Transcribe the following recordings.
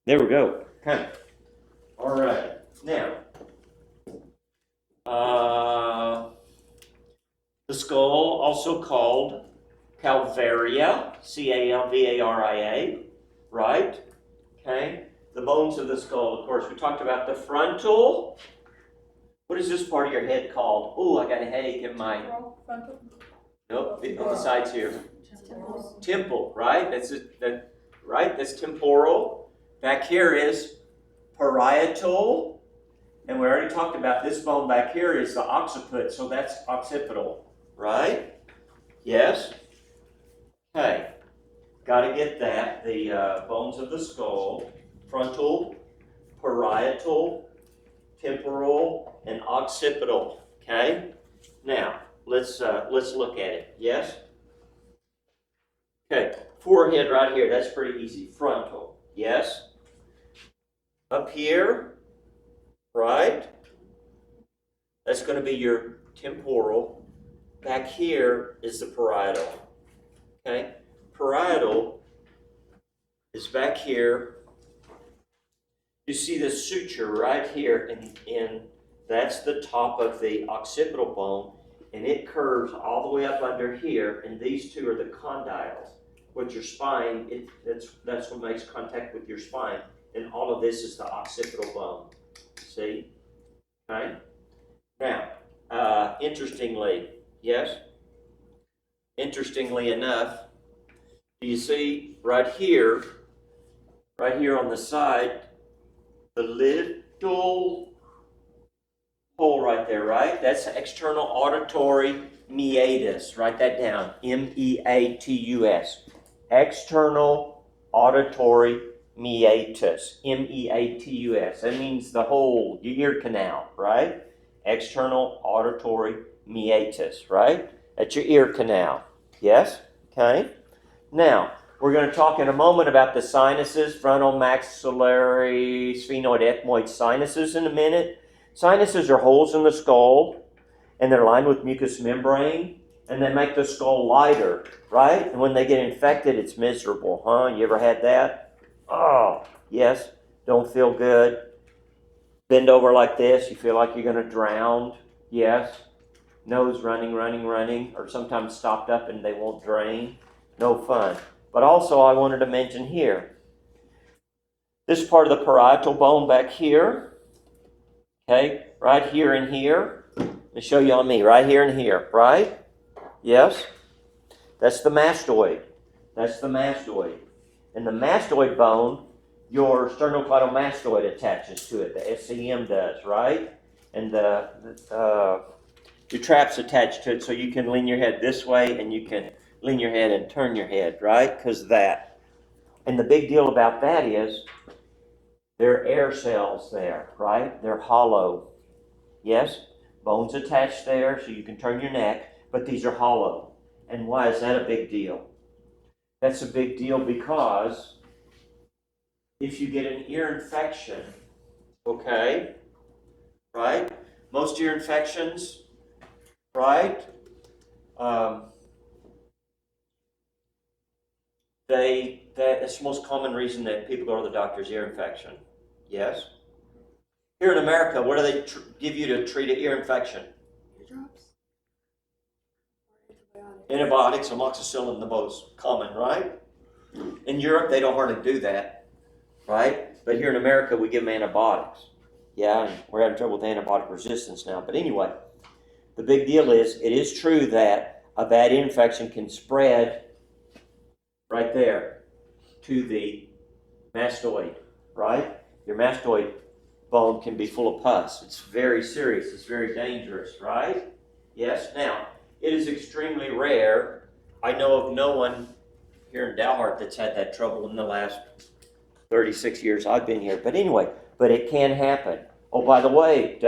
There we go. Okay. All right. Now, the skull, also called calvaria, Calvaria, right? Okay. The bones of the skull. Of course, we talked about the frontal. What is this part of your head called? Oh, I got a headache in my. Frontal. Nope, on the sides here. Temporal. Temple, right? Right. That's temporal. Back here is parietal, and we already talked about this bone back here is the occiput, so that's occipital, right? Yes. Okay. Got to get that. The bones of the skull: frontal, parietal, temporal, and occipital. Okay. Now let's look at it. Yes. Okay, forehead right here, that's pretty easy. Frontal, yes. Up here, right? That's going to be your temporal. Back here is the parietal. Okay, parietal is back here. You see the suture right here, and that's the top of the occipital bone, and it curves all the way up under here, and these two are the condyles. With your spine, that's what makes contact with your spine, and all of this is the occipital bone. See? Okay? Now, interestingly enough, do you see right here on the side, the little hole right there, right? That's external auditory meatus. Write that down. M-E-A-T-U-S. External auditory meatus. M-E-A-T-U-S. That means the whole ear canal, right? External auditory meatus, right? That's your ear canal. Yes? Okay. Now, we're going to talk in a moment about the sinuses, frontal, maxillary, sphenoid, ethmoid sinuses in a minute. Sinuses are holes in the skull, and they're lined with mucous membrane, and they make the skull lighter, right? And when they get infected, it's miserable, huh? You ever had that? Oh, yes. Don't feel good. Bend over like this. You feel like you're going to drown. Yes. Nose running, or sometimes stopped up and they won't drain. No fun. But also, I wanted to mention here, this part of the parietal bone back here, okay, right here and here. Let me show you on me, right here and here, right? Yes? That's the mastoid. And the mastoid bone, your sternocleidomastoid attaches to it. The SCM does, right? And your trap's attached to it, so you can lean your head this way and you can lean your head and turn your head, right? Because of that. And the big deal about that is there are air cells there, right? They're hollow. Yes? Bones attached there so you can turn your neck, but these are hollow. And why is that a big deal? That's a big deal because if you get an ear infection, okay, right? Most ear infections, right? That's the most common reason that people go to the doctor's ear infection. Yes? Here in America, what do they give you to treat an ear infection? Eardrops. Antibiotics, amoxicillin, the most common, right? In Europe, they don't hardly do that, right? But here in America, we give them antibiotics. Yeah, and we're having trouble with antibiotic resistance now. But anyway, the big deal is, it is true that a bad ear infection can spread right there to the mastoid, right? Your mastoid bone can be full of pus. It's very serious. It's very dangerous, right? Yes. Now, it is extremely rare. I know of no one here in Dalhart that's had that trouble in the last 36 years I've been here. But anyway, but it can happen. Oh, by the way,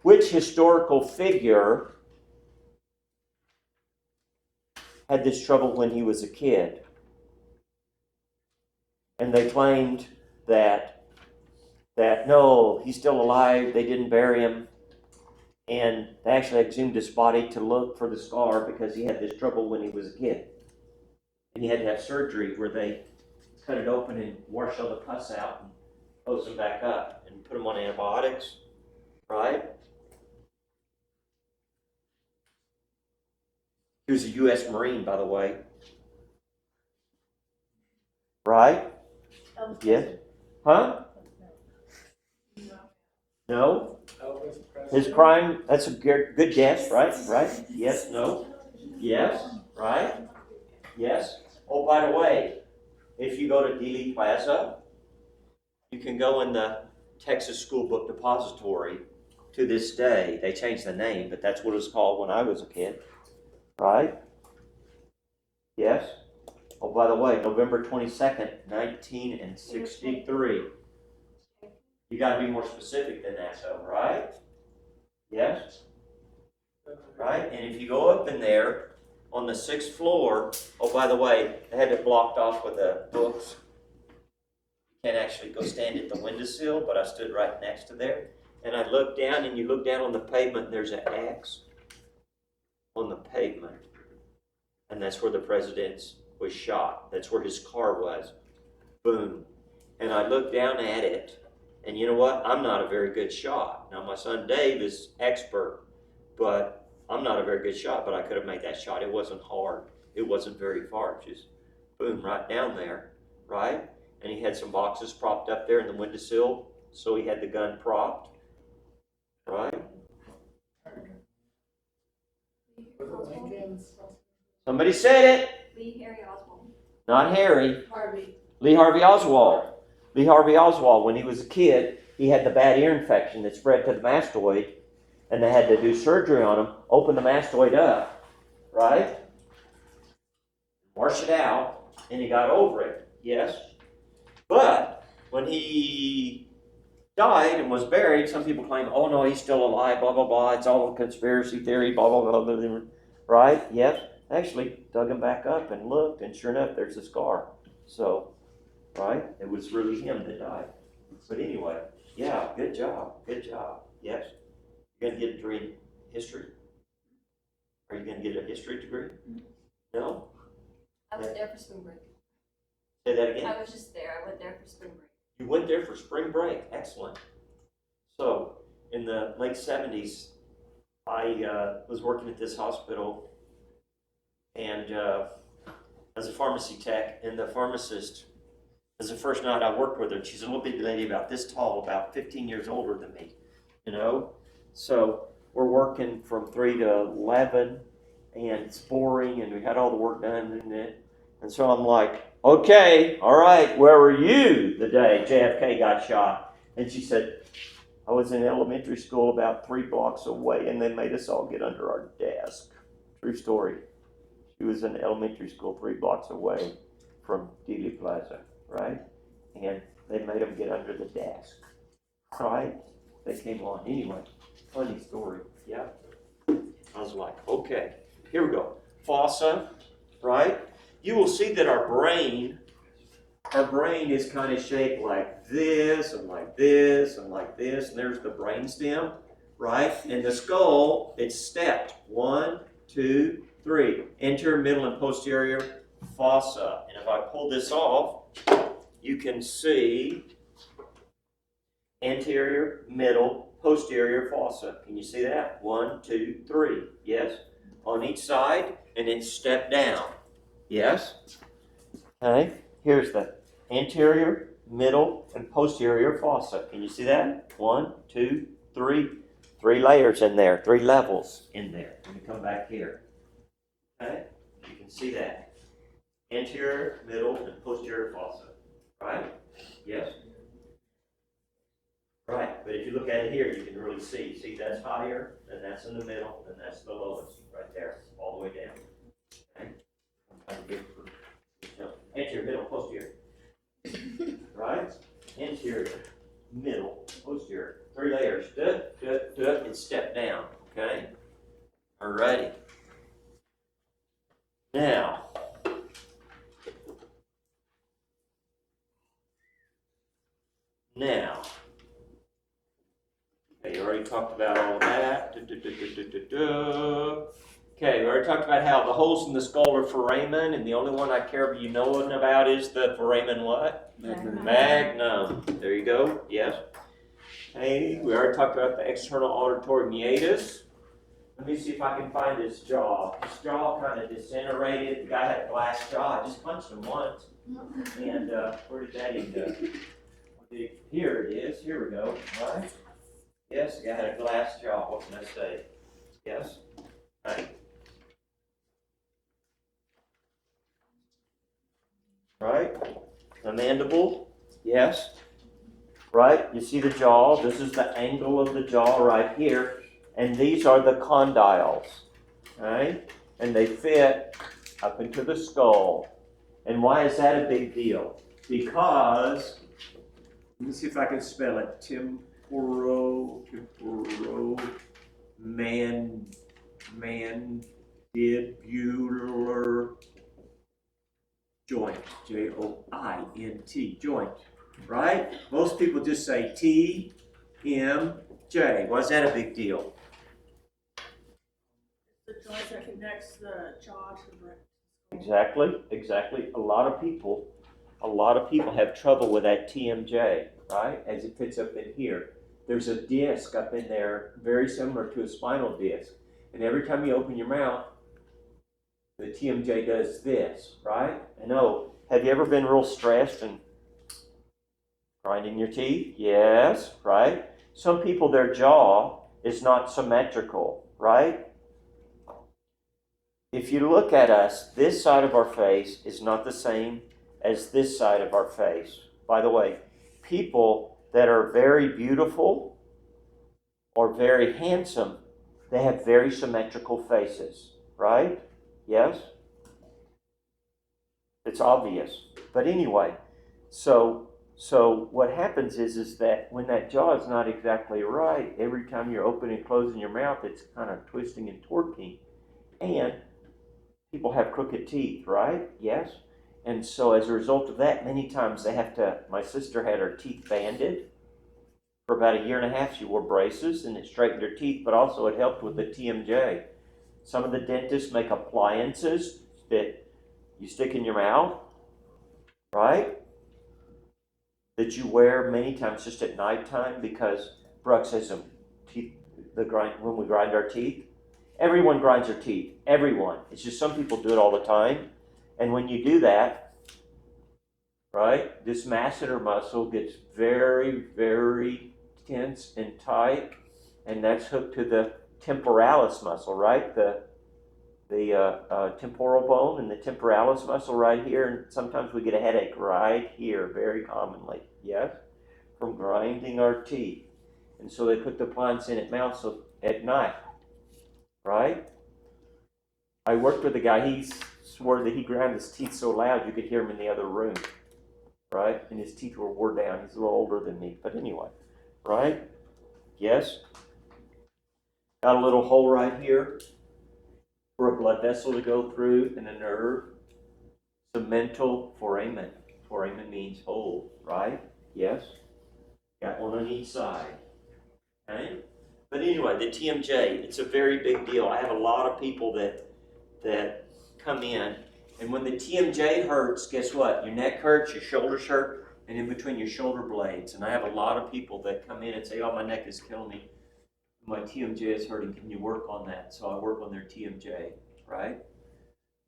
which historical figure had this trouble when he was a kid? And they claimed that no, he's still alive, they didn't bury him, and they actually exhumed his body to look for the scar because he had this trouble when he was a kid. And he had to have surgery where they cut it open and wash all the pus out and close them back up and put them on antibiotics, right? He was a U.S. Marine, by the way. Right? Yes. Huh? No? His crime, that's a good guess, right? Right? Yes, no? Yes, right? Yes. Oh, by the way, if you go to Dealey Plaza, you can go in the Texas School Book Depository to this day. They changed the name, but that's what it was called when I was a kid, right? Yes. Oh, by the way, November 22nd, 1963. You got to be more specific than that, though, right? Yes? Right? And if you go up in there on the 6th floor, oh, by the way, they had it blocked off with the books. You can't actually go stand at the windowsill, but I stood right next to there. And I looked down, and you look down on the pavement, and there's an X on the pavement. And that's where the president was shot. That's where his car was. Boom. And I looked down at it, and you know what? I'm not a very good shot. Now, my son Dave is expert, but I'm not a very good shot, but I could have made that shot. It wasn't hard. It wasn't very far. Just boom, right down there, right? And he had some boxes propped up there in the windowsill, so he had the gun propped, right? Somebody said it. Lee Harry Oswald. Not Harry. Harvey. Lee Harvey Oswald. Lee Harvey Oswald, when he was a kid, he had the bad ear infection that spread to the mastoid, and they had to do surgery on him, open the mastoid up, right? Wash it out, and he got over it, yes? But when he died and was buried, some people claim, oh no, he's still alive, blah, blah, blah, it's all a conspiracy theory, blah, blah, blah, blah, blah, right? Yes. Actually, dug him back up and looked, and sure enough, there's a scar. So, right? It was really him that died. But anyway, yeah, good job. Good job. Yes? You're going to get a degree in history? Are you going to get a history degree? No? I was there for spring break. Say that again? I was just there. I went there for spring break. You went there for spring break. Excellent. So, in the late 70s, I was working at this hospital and as a pharmacy tech, and the pharmacist, as the first night I worked with her, she's a little bitty lady about this tall, about 15 years older than me, you know? So we're working from 3 to 11, and it's boring, and we had all the work done, and so I'm like, okay, all right, where were you the day JFK got shot? And she said, I was in elementary school about 3 blocks away, and they made us all get under our desk. True story. She was in elementary school 3 blocks away from Dealey Plaza, right? And they made them get under the desk, right? They came on. Anyway, funny story, yeah? I was like, okay, here we go. Fossa, right? You will see that our brain is kind of shaped like this, and like this, and like this, and there's the brain stem, right? And the skull, it's stepped. 1, 2, 3. Anterior, middle, and posterior fossa. And if I pull this off, you can see anterior, middle, posterior fossa. Can you see that? 1, 2, 3. Yes? On each side, and then step down. Yes? Okay. Here's the anterior, middle, and posterior fossa. Can you see that? 1, 2, 3. 3 layers in there. 3 levels in there. Let me come back here. Okay? You can see that. Anterior, middle, and posterior fossa. Right? Yes? Right. But if you look at it here, you can really see. See, that's higher, and that's in the middle, and that's the lowest. Right there. All the way down. Okay? Anterior, middle, posterior. Right? Anterior, middle, posterior. 3 layers. And step down. Okay? Alrighty. Now, okay, you already talked about all of that. Okay, we already talked about how the holes in the skull are foramen, and the only one I care you knowing about is the foramen what? Magnum. There you go. Yes. Hey, we already talked about the external auditory meatus. Let me see if I can find his jaw. His jaw kind of disintegrated. The guy had a glass jaw. I just punched him once. And where did that end up? Here it is. Here we go. Right? Yes, the guy had a glass jaw. What can I say? Yes. Right. Right? The mandible. Yes. Right? You see the jaw. This is the angle of the jaw right here. And these are the condyles. Right? And they fit up into the skull. And why is that a big deal? Because, let me see if I can spell it. Mandibular joint. J-O-I-N-T, joint. Right? Most people just say T-M-J. Why is that a big deal? The joint that connects the jaw to the brain. Exactly. A lot of people have trouble with that TMJ, right? As it fits up in here. There's a disc up in there, very similar to a spinal disc. And every time you open your mouth, the TMJ does this, right? I know. Have you ever been real stressed and grinding your teeth? Yes, right? Some people, their jaw is not symmetrical, right? If you look at us, this side of our face is not the same as this side of our face. By the way, people that are very beautiful or very handsome, they have very symmetrical faces, right? Yes? It's obvious. But anyway, so what happens is that when that jaw is not exactly right, every time you're opening and closing your mouth, it's kind of twisting and torquing. And people have crooked teeth, right? Yes? And so as a result of that, many times they have to, my sister had her teeth banded. For about a year and a half, she wore braces and it straightened her teeth, but also it helped with the TMJ. Some of the dentists make appliances that you stick in your mouth, right? That you wear many times just at nighttime because bruxism, teeth, when we grind our teeth. Everyone grinds their teeth. Everyone. It's just some people do it all the time. And when you do that, right, this masseter muscle gets very, very tense and tight. And that's hooked to the temporalis muscle, right? The temporal bone and the temporalis muscle right here. And sometimes we get a headache right here very commonly. Yes? From grinding our teeth. And so they put the appliance in at night. Right? I worked with a guy, he swore that he ground his teeth so loud you could hear him in the other room. Right? And his teeth were wore down. He's a little older than me. But anyway. Right? Yes? Got a little hole right here for a blood vessel to go through and a nerve. Cemental foramen. Foramen means hole. Right? Yes? Got one on each side. Okay? But anyway, the TMJ, it's a very big deal. I have a lot of people that come in, and when the TMJ hurts, guess what? Your neck hurts, your shoulders hurt, and in between your shoulder blades. And I have a lot of people that come in and say, oh, my neck is killing me. My TMJ is hurting. Can you work on that? So I work on their TMJ, right?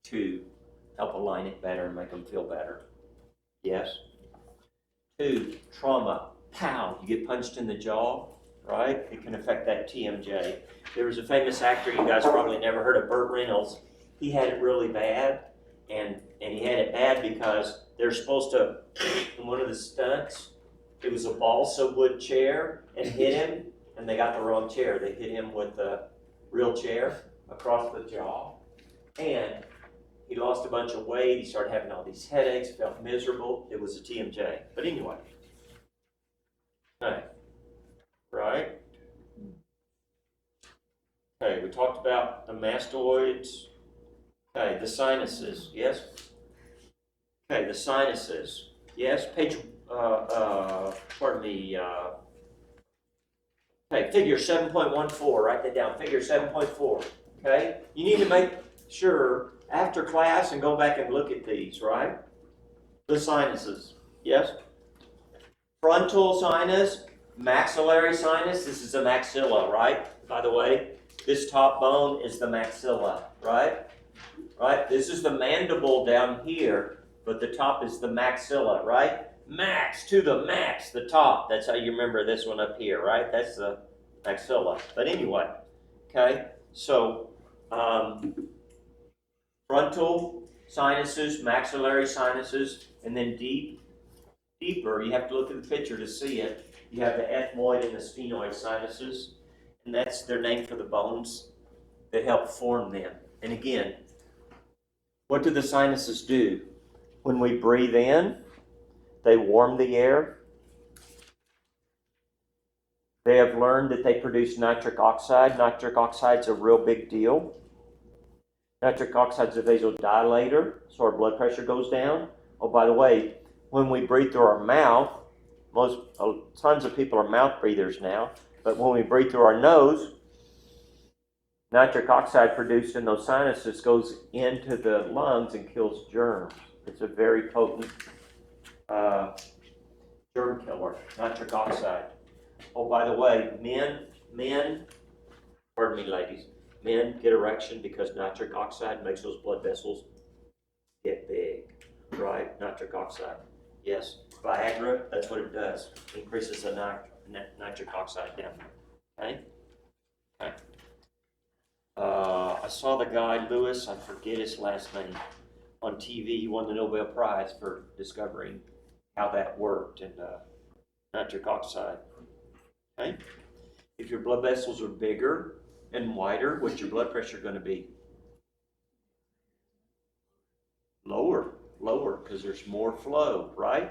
To help align it better and make them feel better. Yes? 2, trauma. Pow, you get punched in the jaw. Right? It can affect that TMJ. There was a famous actor, you guys probably never heard of, Burt Reynolds. He had it really bad, and he had it bad because they're supposed to, in one of the stunts, it was a balsa wood chair and hit him, and they got the wrong chair. They hit him with a real chair across the jaw, and he lost a bunch of weight. He started having all these headaches, felt miserable. It was a TMJ. But anyway. Okay. Right? Okay, we talked about the mastoids. Okay, the sinuses, yes? Okay, the sinuses, yes? Page, pardon me, okay, figure 7.14, write that down, figure 7.4. Okay? You need to make sure after class and go back and look at these, right? The sinuses. Yes? Frontal sinus, maxillary sinus. This is the maxilla, right? By the way, this top bone is the maxilla, right? Right? This is the mandible down here, but the top is the maxilla, right? Max to the max, the top. That's how you remember this one up here, right? That's the maxilla. But anyway, okay? So, frontal sinuses, maxillary sinuses, and then deeper, you have to look at the picture to see it. You have the ethmoid and the sphenoid sinuses, and that's their name for the bones that help form them. And again, what do the sinuses do? When we breathe in, they warm the air. They have learned that they produce nitric oxide. Nitric oxide's a real big deal. Nitric oxide's a vasodilator, so our blood pressure goes down. Oh, by the way, when we breathe through our mouth, tons of people are mouth breathers now, but when we breathe through our nose, nitric oxide produced in those sinuses goes into the lungs and kills germs. It's a very potent germ killer, nitric oxide. Oh, by the way, men, pardon me, ladies, men get erection because nitric oxide makes those blood vessels get big, right? Nitric oxide. Yes, Viagra, that's what it does. Increases the nitric oxide down there. Okay? Okay. I saw the guy, Lewis, I forget his last name, on TV. He won the Nobel Prize for discovering how that worked and nitric oxide. Okay? If your blood vessels are bigger and wider, what's your blood pressure going to be? Lower, because there's more flow, right?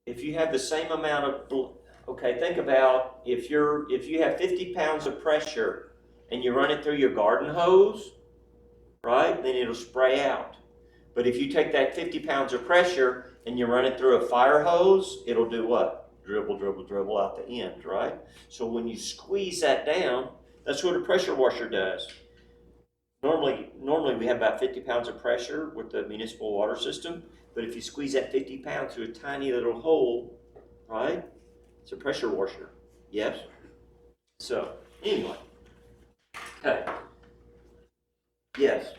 If you have the same amount of blood, okay, think about if you have 50 pounds of pressure and you run it through your garden hose, right, then it'll spray out. But if you take that 50 pounds of pressure and you run it through a fire hose, it'll do what? Dribble, dribble, dribble out the end, right? So when you squeeze that down, that's what a pressure washer does. Normally we have about 50 pounds of pressure with the municipal water system, but if you squeeze that 50 pounds through a tiny little hole, right, it's a pressure washer. Yes? So, anyway. Okay. Yes.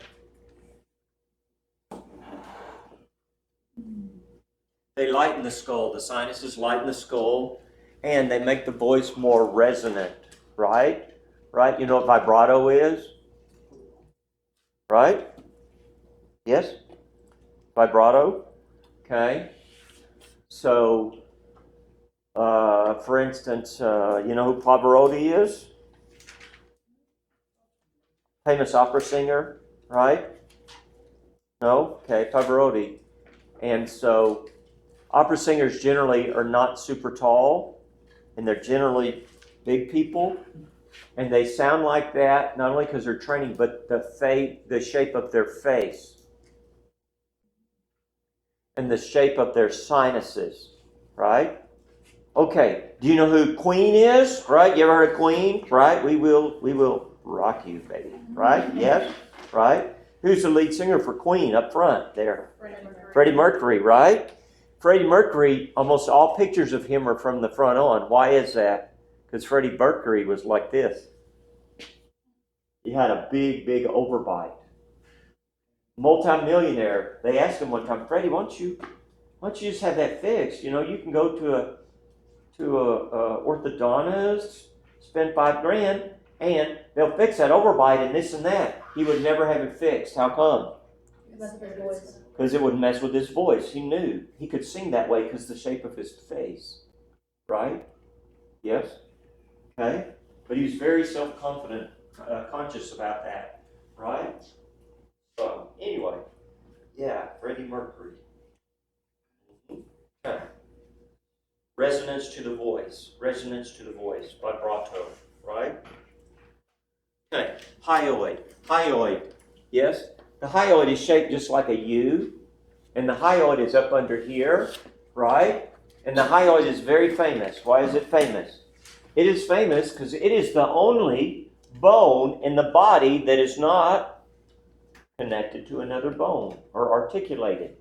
They lighten the skull. The sinuses lighten the skull, and they make the voice more resonant, right? Right? You know what vibrato is? Right? Yes? Vibrato? Okay. So, for instance, you know who Pavarotti is? Famous opera singer, right? No? Okay, Pavarotti. And so, opera singers generally are not super tall, and they're generally big people. And they sound like that not only because they're training, but the shape of their face and the shape of their sinuses, right? Okay, do you know who Queen is? Right? You ever heard of Queen? Right? We will rock you, baby. Right? Yes? Right? Who's the lead singer for Queen up front there? Freddie Mercury, right? Freddie Mercury, almost all pictures of him are from the front on. Why is that? Because Freddie Mercury was like this. He had a big, big overbite. Multi-millionaire. They asked him one time, Freddie, why don't you just have that fixed? You know, you can go to a orthodontist, spend $5,000, and they'll fix that overbite and this and that. He would never have it fixed. How come? Because it would mess with his voice. He knew. He could sing that way because the shape of his face. Right? Yes? Okay? But he was very self-confident, conscious about that. Right? So, anyway. Yeah, Freddie Mercury. Okay. Resonance to the voice. Resonance to the voice. Vibrato. Right? Okay. Hyoid. Hyoid. Yes? The hyoid is shaped just like a U. And the hyoid is up under here. Right? And the hyoid is very famous. Why is it famous? It is famous because it is the only bone in the body that is not connected to another bone or articulated,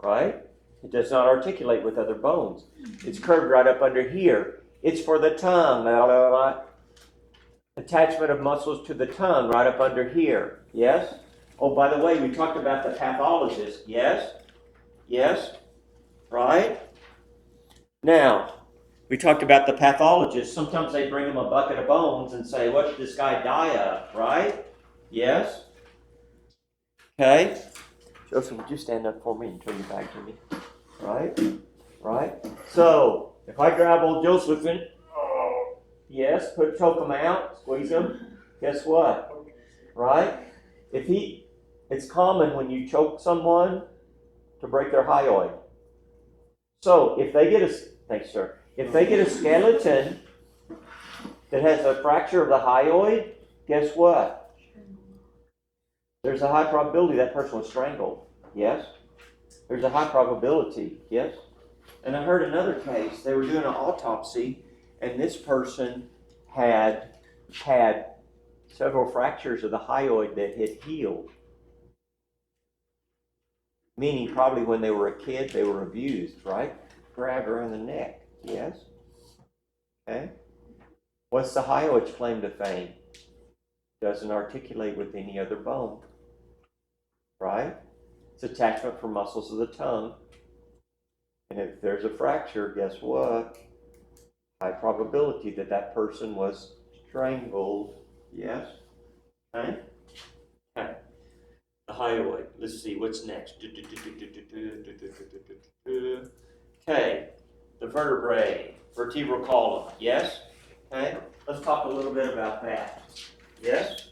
right? It does not articulate with other bones. It's curved right up under here. It's for the tongue. Attachment of muscles to the tongue right up under here. Yes? Oh, by the way, we talked about the pathologist. Yes? Yes? Right? Now, we talked about the pathologist. Sometimes they bring them a bucket of bones and say, what did this guy die of? Right? Yes? Okay? Joseph, would you stand up for me and turn your back to me? Right? Right? So, if I grab old Joseph and, yes, choke him out, squeeze him, guess what? Right? It's common when you choke someone to break their hyoid. So, if they get thanks sir, if they get a skeleton that has a fracture of the hyoid, guess what? There's a high probability that person was strangled. Yes? There's a high probability. Yes? And I heard another case, they were doing an autopsy, and this person had several fractures of the hyoid that had healed. Meaning probably when they were a kid, they were abused, right? Grabbed around the neck. Yes? Okay? What's the hyoid's claim to fame? Doesn't articulate with any other bone. Right? It's attachment for muscles of the tongue. And if there's a fracture, guess what? High probability that that person was strangled. Yes? Okay? Okay. The hyoid. Let's see, what's next? Okay. The vertebrae. Vertebral column. Yes? Okay? Let's talk a little bit about that. Yes?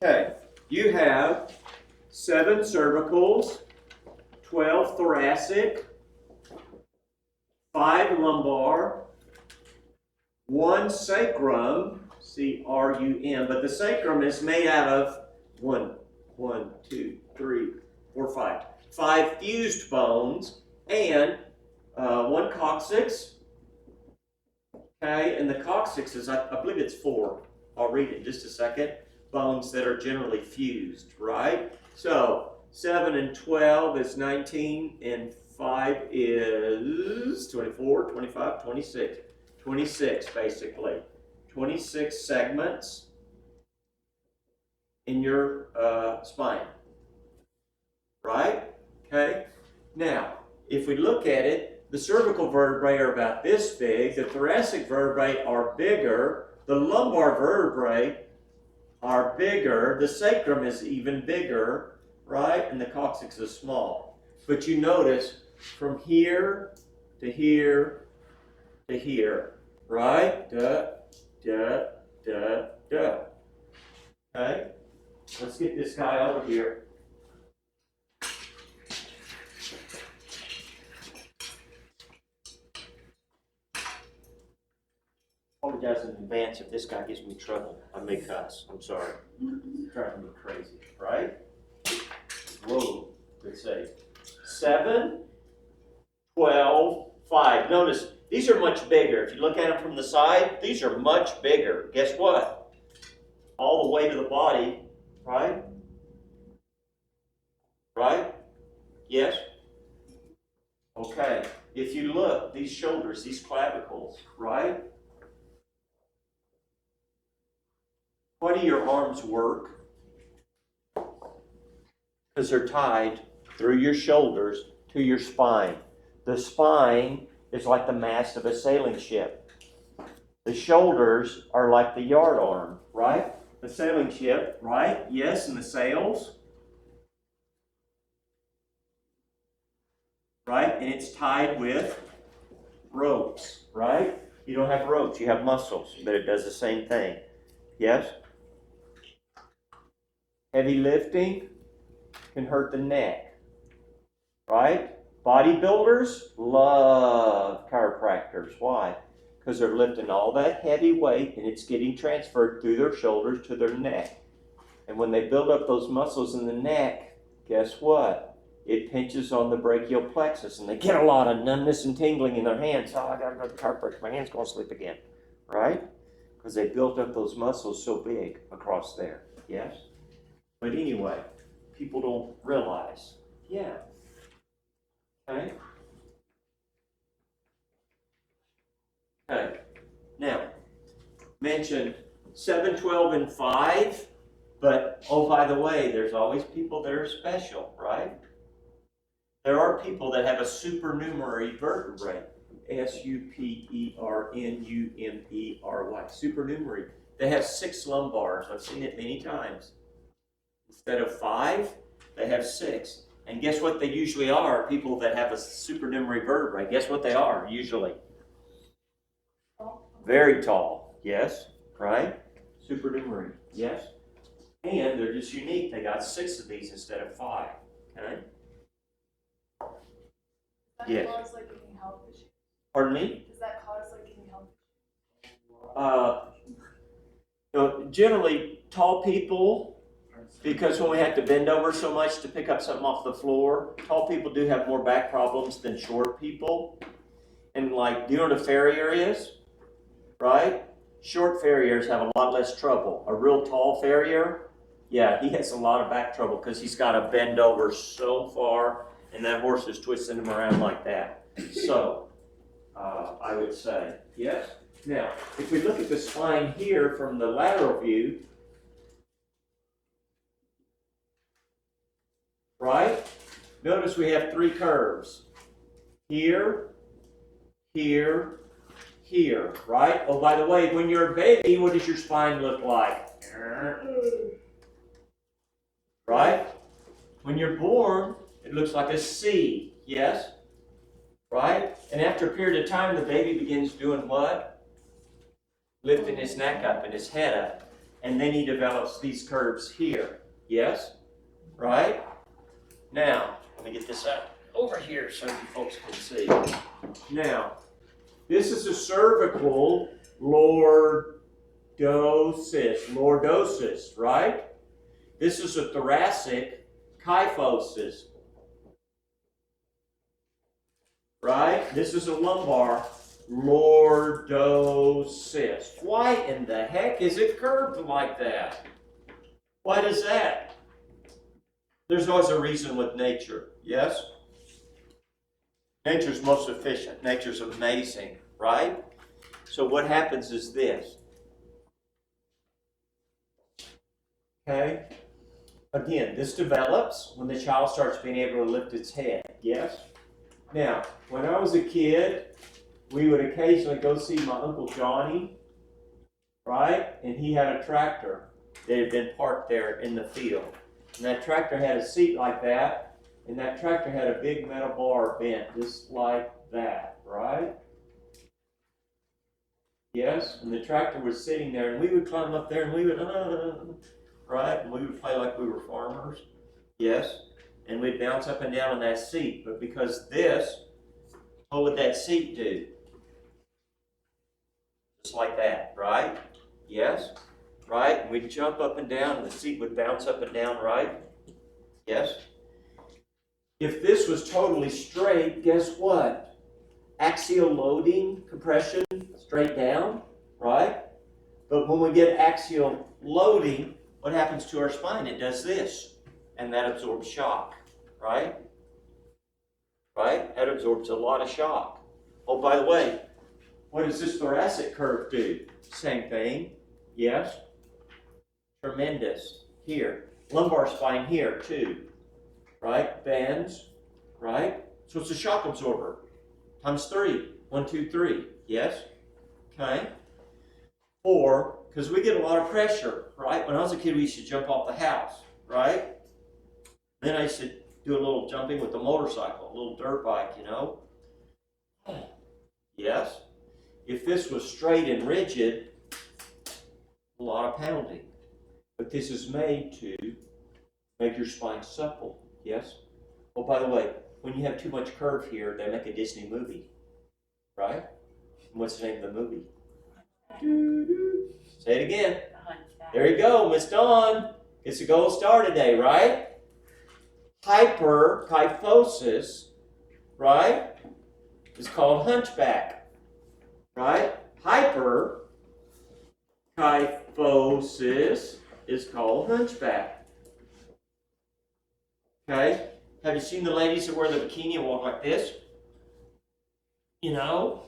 Okay. You have 7 cervicals, 12 thoracic, 5 lumbar, 1 sacrum, C-R-U-M, but the sacrum is made out of 5 fused bones, and 1 coccyx, okay, and the coccyx is, I believe it's 4, I'll read it in just a second, bones that are generally fused, right? So 7 and 12 is 19, and 5 is 24, 25, 26. 26 basically. 26 segments in your spine, right? Okay. Now, if we look at it, the cervical vertebrae are about this big, the thoracic vertebrae are bigger, the lumbar vertebrae are bigger, the sacrum is even bigger, right? And the coccyx is small. But you notice from here to here to here, right? Da, da, da, da. Okay? Let's get this guy over here. Apologize in advance if this guy gives me trouble. I may cuss. I'm sorry. It's driving me crazy, right? Whoa, good save. 7, 12, 5. Notice, these are much bigger. If you look at them from the side, these are much bigger. Guess what? All the way to the body, right? Right? Yes? Okay. If you look, these shoulders, these clavicles, right? Why do your arms work? Because they're tied through your shoulders to your spine. The spine is like the mast of a sailing ship. The shoulders are like the yard arm, right? The sailing ship, right? Yes, and the sails. Right? And it's tied with ropes, right? You don't have ropes, you have muscles, but it does the same thing. Yes? Heavy lifting can hurt the neck, right? Bodybuilders love chiropractors. Why? Because they're lifting all that heavy weight and it's getting transferred through their shoulders to their neck. And when they build up those muscles in the neck, guess what? it pinches on the brachial plexus, and they get a lot of numbness and tingling in their hands. Oh, I gotta go to the chiropractor. My hand's gonna sleep again, right? Because they built up those muscles so big across there. Yes. But anyway, people don't realize. Yeah. Okay. Okay. Now, mention 7, 12, and 5. But, oh, by the way, there's always people that are special, right? There are people that have a supernumerary vertebrae. Supernumerary. Supernumerary. They have 6 lumbars. I've seen it many times. Instead of 5, they have 6. And guess what they usually are? People that have a supernumerary vertebrae. Guess what they are, usually? Very tall. Yes. Right? Supernumerary. Yes. And they're just unique. They got 6 of these instead of 5. Okay? Does Yes. that cause like any health issues? Pardon me? Does that cause like any health Generally, tall people, because when we have to bend over so much to pick up something off the floor, tall people do have more back problems than short people. And like, do you know what a farrier is? Right? Short farriers have a lot less trouble. A real tall farrier, yeah, he has a lot of back trouble because he's got to bend over so far, and that horse is twisting him around like that. So, I would say, yes. Now, if we look at the spine here from the lateral view, right? Notice we have 3 curves. Here, here, here, right? Oh, by the way, when you're a baby, what does your spine look like? Right? When you're born, it looks like a C, yes? Right? And after a period of time, the baby begins doing what? Lifting his neck up and his head up. And then he develops these curves here, yes? Right? Now, let me get this out over here so you folks can see. Now, this is a cervical lordosis, right? This is a thoracic kyphosis, right? This is a lumbar lordosis. Why in the heck is it curved like that? Why does that? There's always a reason with nature, yes? Nature's most efficient. Nature's amazing, right? So what happens is this. Okay? Again, this develops when the child starts being able to lift its head, yes? Now, when I was a kid, we would occasionally go see my Uncle Johnny, right? And he had a tractor that had been parked there in the field. And that tractor had a seat like that, and that tractor had a big metal bar bent just like that, right? Yes, and the tractor was sitting there, and we would climb up there, and we would, right? And we would play like we were farmers, yes? And we'd bounce up and down on that seat. But because this, what would that seat do? Just like that, right? Yes? Right? And we'd jump up and down, and the seat would bounce up and down, right? Yes? If this was totally straight, guess what? Axial loading, compression, straight down, right? But when we get axial loading, what happens to our spine? It does this, and that absorbs shock, right? Right? That absorbs a lot of shock. Oh, by the way, what does this thoracic curve do? Same thing, yes? Tremendous. Here. Lumbar spine here, too. Right? Bends. Right? So it's a shock absorber. Times 3. 1, 2, 3. Yes? Okay. 4, because we get a lot of pressure, right? When I was a kid, we used to jump off the house, right? Then I used to do a little jumping with the motorcycle, a little dirt bike, you know? Yes? If this was straight and rigid, a lot of pounding. But this is made to make your spine supple, yes? Oh, by the way, when you have too much curve here, they make a Disney movie, right? And what's the name of the movie? Say it again. There you go, Miss Dawn. It's a gold star today, right? Hyperkyphosis, right, is called hunchback, right? Hyperkyphosis is called hunchback. Okay? Have you seen the ladies that wear the bikini and walk like this? You know,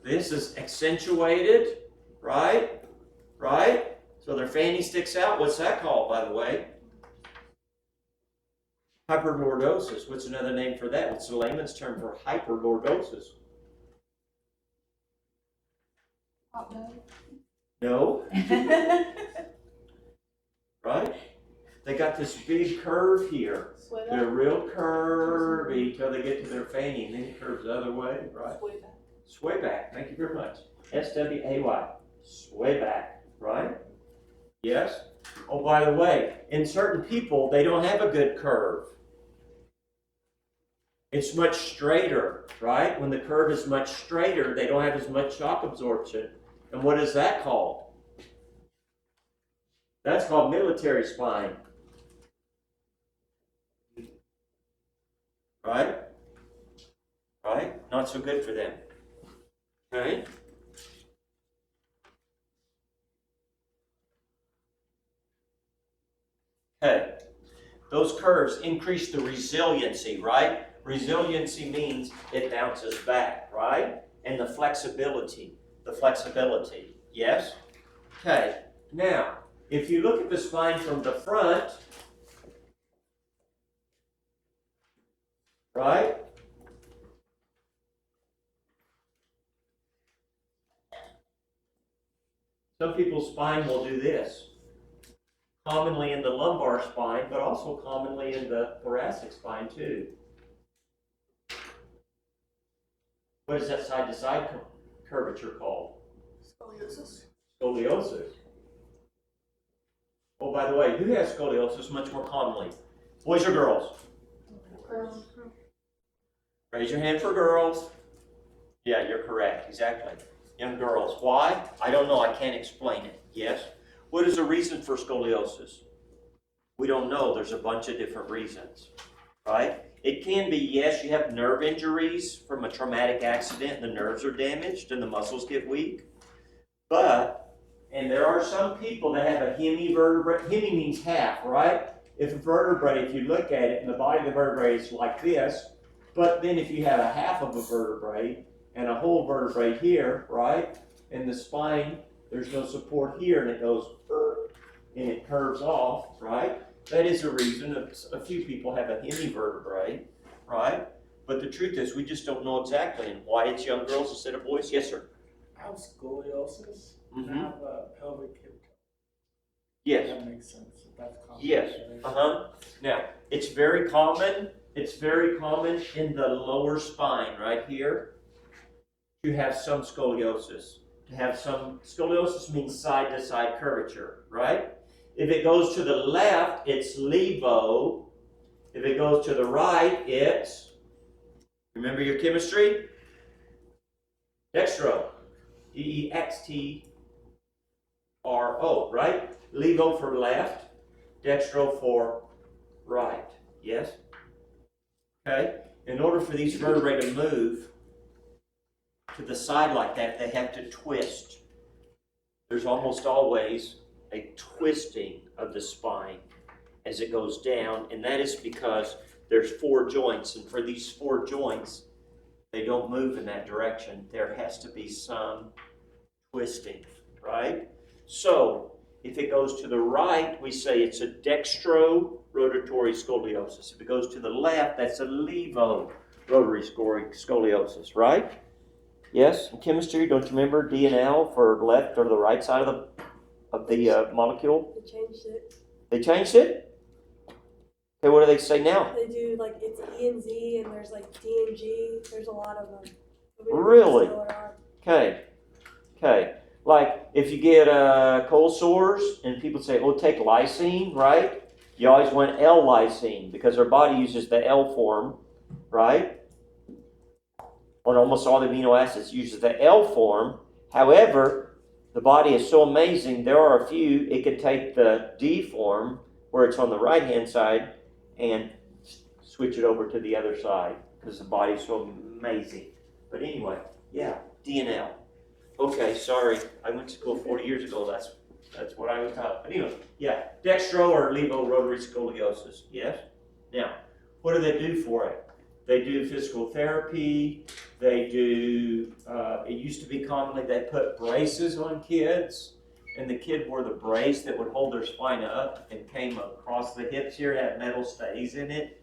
this is accentuated, right? Right? So their fanny sticks out. What's that called, by the way? Hyperlordosis. What's another name for that? What's the layman's term for hyperlordosis? No. Right? They got this big curve here. They're real curvy till they get to their fanny, and then it curves the other way, right? Sway back. Thank you very much. S-W-A-Y. Sway back, right? Yes? Oh, by the way, in certain people, they don't have a good curve. It's much straighter, right? When the curve is much straighter, they don't have as much shock absorption. And what is that called? That's called military spine. Right? Right? Not so good for them. Okay? Okay. Those curves increase the resiliency, right? Resiliency means it bounces back, right? And the flexibility. Yes? Okay. Now, if you look at the spine from the front, right? Some people's spine will do this. Commonly in the lumbar spine, but also commonly in the thoracic spine too. What is that side-to-side curvature called? Scoliosis. Scoliosis. Oh, by the way, who has scoliosis much more commonly? Boys or girls? Girls. Raise your hand for girls. Yeah, you're correct. Exactly. Young girls. Why? I don't know. I can't explain it. Yes? What is the reason for scoliosis? We don't know. There's a bunch of different reasons. Right? It can be, yes, you have nerve injuries from a traumatic accident. The nerves are damaged and the muscles get weak. But, and there are some people that have a hemivertebrate. Hemi means half, right? If a vertebrae, if you look at it, and the body of the vertebrae is like this, but then if you have a half of a vertebrae and a whole vertebrae here, right, in the spine, there's no support here, and it goes, and it curves off, right? That is a reason. A few people have a hemivertebrae, right? But the truth is, we just don't know exactly. And why it's young girls instead of boys? Yes, sir. I have scoliosis. Mm-hmm. I have a pelvic hip. Yes. That makes sense. That's common. Yes. Now, it's very common. It's very common in the lower spine, right here, to have some scoliosis. To have some scoliosis means side-to-side curvature, right? If it goes to the left, it's levo. If it goes to the right, it's, remember your chemistry? Dextro. D-E-X-T-R-O, right? Levo for left, dextro for right. Yes? Okay? In order for these vertebrae to move to the side like that, they have to twist. There's almost always a twisting of the spine as it goes down, and that is because there's 4 joints, and for these 4 joints, they don't move in that direction. There has to be some twisting, right? So, if it goes to the right, we say it's a dextro-rotatory scoliosis. If it goes to the left, that's a levo-rotatory scoliosis, right? Yes, in chemistry, don't you remember D and L for left or the right side of the molecule? They changed it. They changed it? Okay, what do they say now? They do like it's E and Z, and there's like D and G. There's a lot of them. Really? Okay. Like if you get cold sores and people say, "Oh, take lysine," right? You always want L-lysine because our body uses the L form, right? On almost all the amino acids, uses the L form. However, the body is so amazing. There are a few. It can take the D form, where it's on the right-hand side, and switch it over to the other side because the body's so amazing. But anyway, yeah, DNL. Okay, sorry, I went to school 40 years ago. That's what I was taught. But anyway, yeah, dextro or levorotary scoliosis. Yes. Now, what do they do for it? They do physical therapy. They do. It used to be commonly they put braces on kids, and the kid wore the brace that would hold their spine up and came across the hips here, had metal stays in it.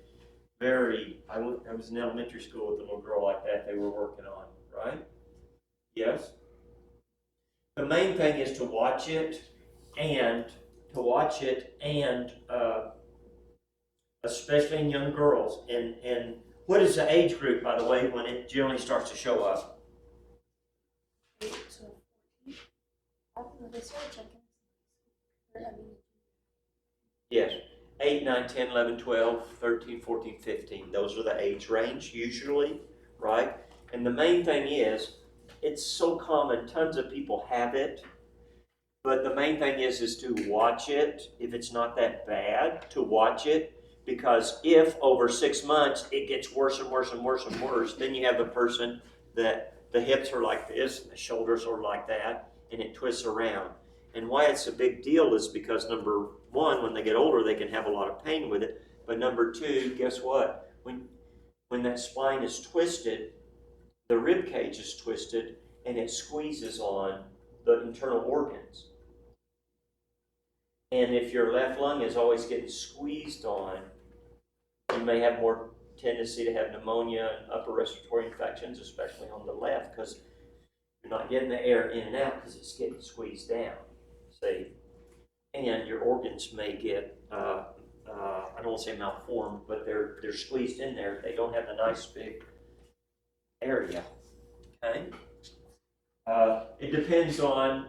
I was in elementary school with a little girl like that they were working on, right? Yes? The main thing is to watch it and especially in young girls. And what is the age group, by the way, when it generally starts to show up? 8 to 14. I don't know, they started checking. I mean, Yes. 8, 9, 10, 11, 12, 13, 14, 15. Those are the age range usually, right? And the main thing is, it's so common, tons of people have it, but the main thing is to watch it. If it's not that bad, to watch it, because if over 6 months it gets worse and worse and worse and worse, then you have the person that the hips are like this, and the shoulders are like that, and it twists around. And why it's a big deal is because number one, when they get older, they can have a lot of pain with it. But number two, guess what? When that spine is twisted, the rib cage is twisted, and it squeezes on the internal organs. And if your left lung is always getting squeezed on, you may have more tendency to have pneumonia and upper respiratory infections, especially on the left, because you're not getting the air in and out because it's getting squeezed down. See? And your organs may get, I don't want to say malformed, but they're squeezed in there. They don't have the nice big area. Okay? It depends on,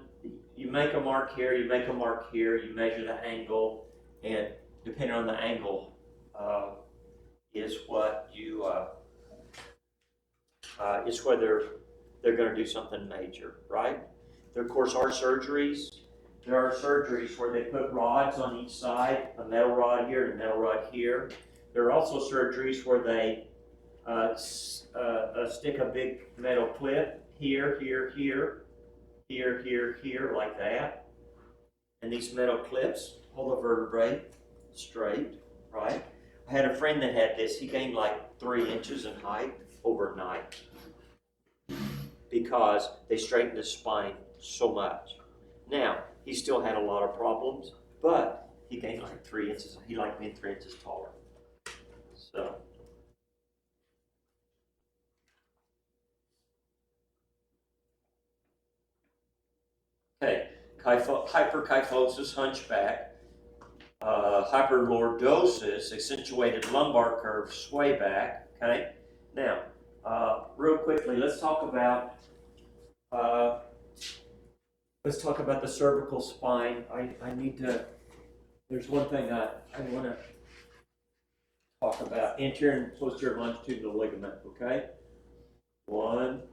you make a mark here, you make a mark here, you measure the angle, and depending on the angle is what you, is whether they're going to do something major, right? There, of course, are surgeries. There are surgeries where they put rods on each side, a metal rod here and a metal rod here. There are also surgeries where they stick a big metal clip here, here, here, here, here, here, like that. And these metal clips hold the vertebrae straight, right? I had a friend that had this. He gained like 3 inches in height overnight because they straightened his spine so much. Now, he still had a lot of problems, but he gained like 3 inches. He liked being 3 inches taller. So. Okay, hyperkyphosis, hunchback, hyperlordosis, accentuated lumbar curve, sway back. Okay, now, real quickly, let's talk about the cervical spine. I need to. There's one thing I want to talk about: anterior and posterior longitudinal ligament. Okay, 1,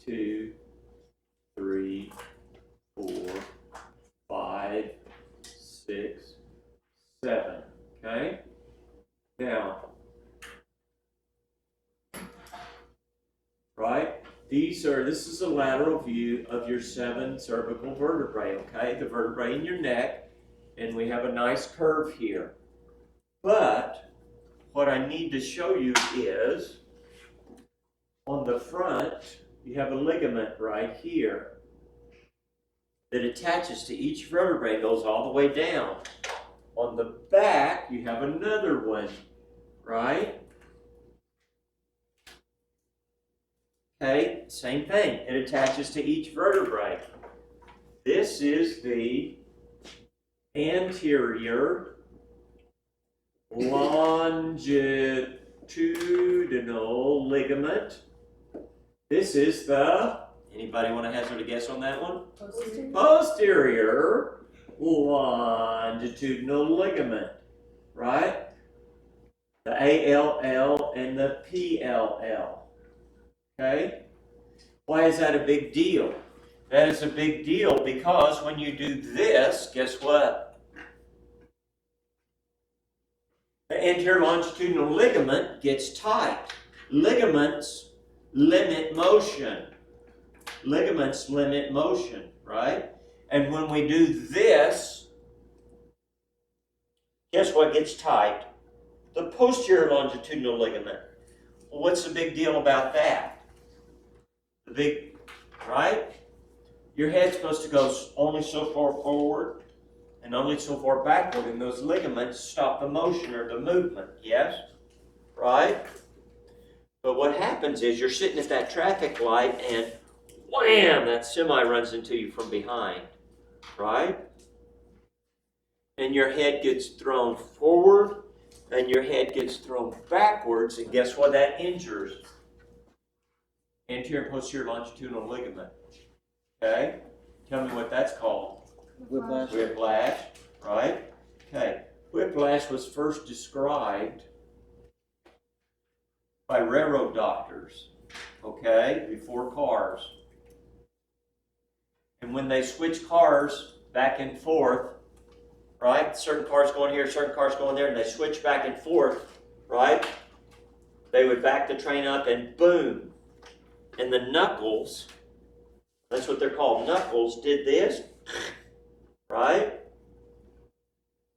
2, 3, 4, 5, 6, 7. Okay? Now, right? This is a lateral view of your 7 cervical vertebrae, okay? The vertebrae in your neck, and we have a nice curve here. But what I need to show you is on the front, you have a ligament right here that attaches to each vertebrae and goes all the way down. On the back, you have another one, right? Okay, same thing. It attaches to each vertebrae. This is the anterior longitudinal ligament. This is the, anybody want to hazard a guess on that one? Posterior longitudinal ligament, right? The ALL and the PLL. Okay? Why is that a big deal? That is a big deal because when you do this, guess what? The the anterior longitudinal ligament gets tight. Ligaments limit motion. Ligaments limit motion, right? And when we do this, guess what gets tight? The posterior longitudinal ligament. Well, what's the big deal about that? The big, right? Your head's supposed to go only so far forward and only so far backward, and those ligaments stop the motion or the movement, yes? Right? But what happens is you're sitting at that traffic light and wham, that semi runs into you from behind, right? And your head gets thrown forward and your head gets thrown backwards, and guess what that injures? Anterior and posterior longitudinal ligament. Okay? Tell me what that's called. Whiplash. Whiplash, right? Okay. Whiplash was first described by railroad doctors, okay, before cars. And when they switch cars back and forth, right? Certain cars going here, certain cars going there, and they switch back and forth, right? They would back the train up and boom. And the knuckles, that's what they're called, knuckles, did this, right?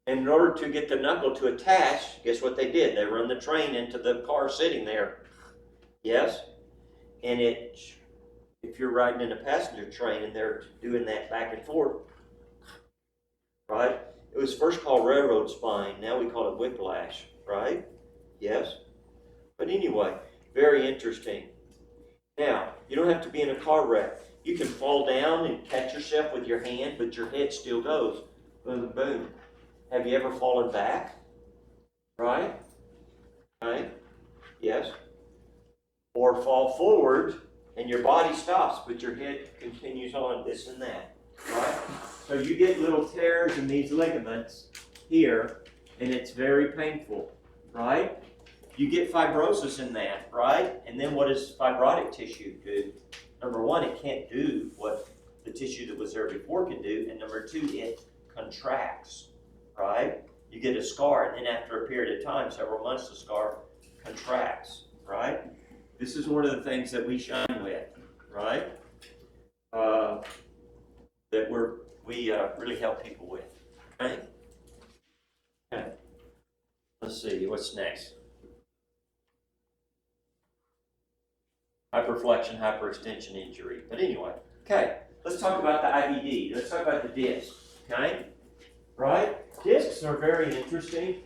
And in order to get the knuckle to attach, guess what they did? They run the train into the car sitting there. Yes? And if you're riding in a passenger train and they're doing that back and forth, right? It was first called railroad spine. Now we call it whiplash, right? Yes? But anyway, very interesting. Now, you don't have to be in a car wreck. You can fall down and catch yourself with your hand, but your head still goes. Boom, boom. Have you ever fallen back? Right? Right? Yes? Or fall forward and your body stops, but your head continues on, this and that. Right? So you get little tears in these ligaments here, and it's very painful. Right? You get fibrosis in that, right? And then what does fibrotic tissue do? Number one, it can't do what the tissue that was there before can do. And number two, it contracts, right? You get a scar, and then after a period of time, several months, the scar contracts, right? This is one of the things that we shine with, right? That we really help people with, right? Okay. Let's see, what's next? Hyperflexion, hyperextension injury. But anyway, okay, let's talk about the IBD. Let's talk about the disc, okay? Right? Discs are very interesting.